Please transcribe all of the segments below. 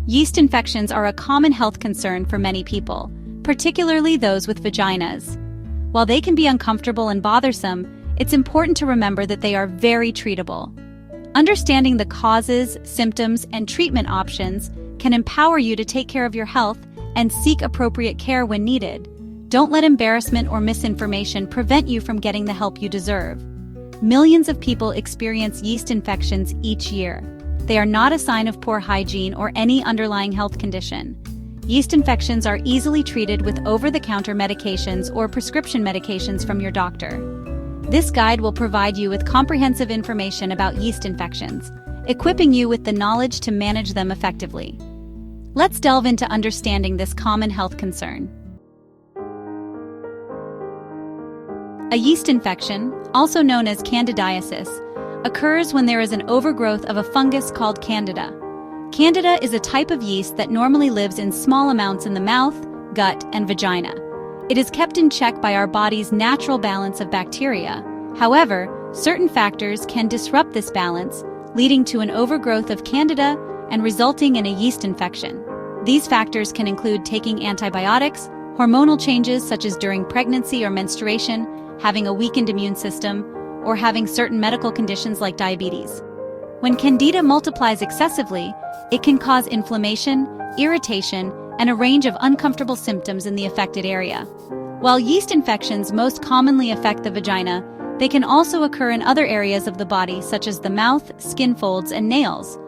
Yeast infections are a common health concern for many people, particularly those with vaginas. While they can be uncomfortable and bothersome, it's important to remember that they are very treatable. Understanding the causes, symptoms, and treatment options can empower you to take care of your health and seek appropriate care when needed. Don't let embarrassment or misinformation prevent you from getting the help you deserve. Millions of people experience yeast infections each year. They are not a sign of poor hygiene or any underlying health condition. Yeast infections are easily treated with over-the-counter medications or prescription medications from your doctor. This guide will provide you with comprehensive information about yeast infections, equipping you with the knowledge to manage them effectively. Let's delve into understanding this common health concern. A yeast infection, also known as candidiasis, occurs when there is an overgrowth of a fungus called Candida. Candida is a type of yeast that normally lives in small amounts in the mouth, gut, and vagina. It is kept in check by our body's natural balance of bacteria. However, certain factors can disrupt this balance, leading to an overgrowth of Candida and resulting in a yeast infection. These factors can include taking antibiotics, hormonal changes such as during pregnancy or menstruation, having a weakened immune system, or having certain medical conditions like diabetes. When Candida multiplies excessively, it can cause inflammation, irritation, and a range of uncomfortable symptoms in the affected area. While yeast infections most commonly affect the vagina, they can also occur in other areas of the body such as the mouth, skin folds, and nails.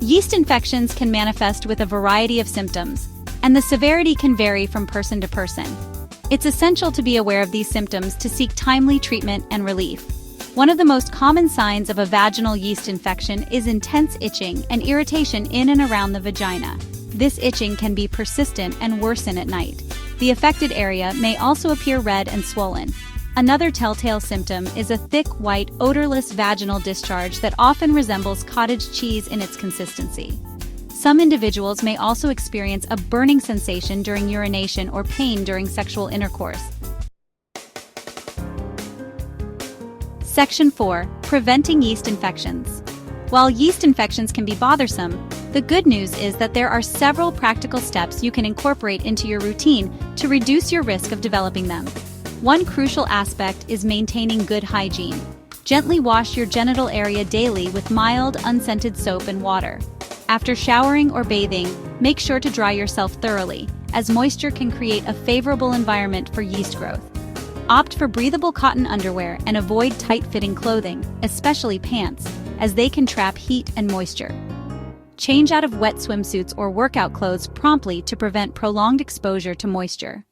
Yeast infections can manifest with a variety of symptoms, and the severity can vary from person to person. It's essential to be aware of these symptoms to seek timely treatment and relief. One of the most common signs of a vaginal yeast infection is intense itching and irritation in and around the vagina. This itching can be persistent and worsen at night. The affected area may also appear red and swollen. Another telltale symptom is a thick, white, odorless vaginal discharge that often resembles cottage cheese in its consistency. Some individuals may also experience a burning sensation during urination or pain during sexual intercourse. Section 4. Preventing yeast infections. While yeast infections can be bothersome, the good news is that there are several practical steps you can incorporate into your routine to reduce your risk of developing them. One crucial aspect is maintaining good hygiene. Gently wash your genital area daily with mild, unscented soap and water. After showering or bathing, make sure to dry yourself thoroughly, as moisture can create a favorable environment for yeast growth. Opt for breathable cotton underwear and avoid tight-fitting clothing, especially pants, as they can trap heat and moisture. Change out of wet swimsuits or workout clothes promptly to prevent prolonged exposure to moisture.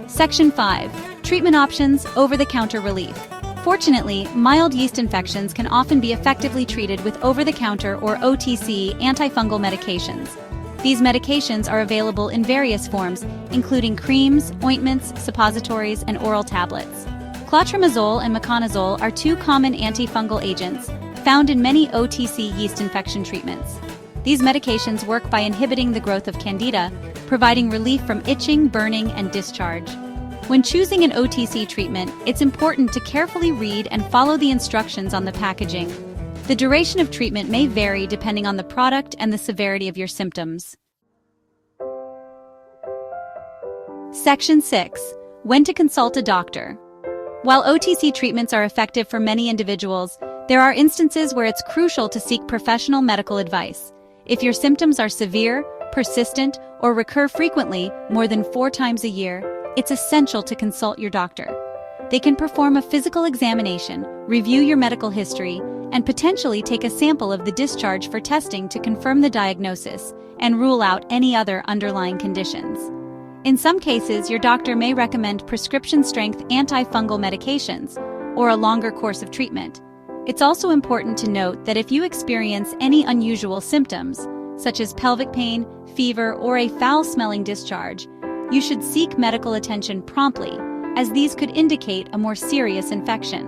Section 5. Treatment options, over-the-counter relief. Fortunately, mild yeast infections can often be effectively treated with over-the-counter or OTC antifungal medications. These medications are available in various forms, including creams, ointments, suppositories, and oral tablets. Clotrimazole and meconazole are two common antifungal agents found in many OTC yeast infection treatments. These medications work by inhibiting the growth of Candida, providing relief from itching, burning, and discharge. When choosing an OTC treatment, it's important to carefully read and follow the instructions on the packaging. The duration of treatment may vary depending on the product and the severity of your symptoms. Section 6. When to consult a doctor. While OTC treatments are effective for many individuals, there are instances where it's crucial to seek professional medical advice. If your symptoms are severe, persistent, or recur frequently, more than 4 times a year, it's essential to consult your doctor. They can perform a physical examination, review your medical history, and potentially take a sample of the discharge for testing to confirm the diagnosis and rule out any other underlying conditions. In some cases, your doctor may recommend prescription-strength antifungal medications or a longer course of treatment. It's also important to note that if you experience any unusual symptoms, such as pelvic pain, fever, or a foul-smelling discharge, you should seek medical attention promptly, as these could indicate a more serious infection.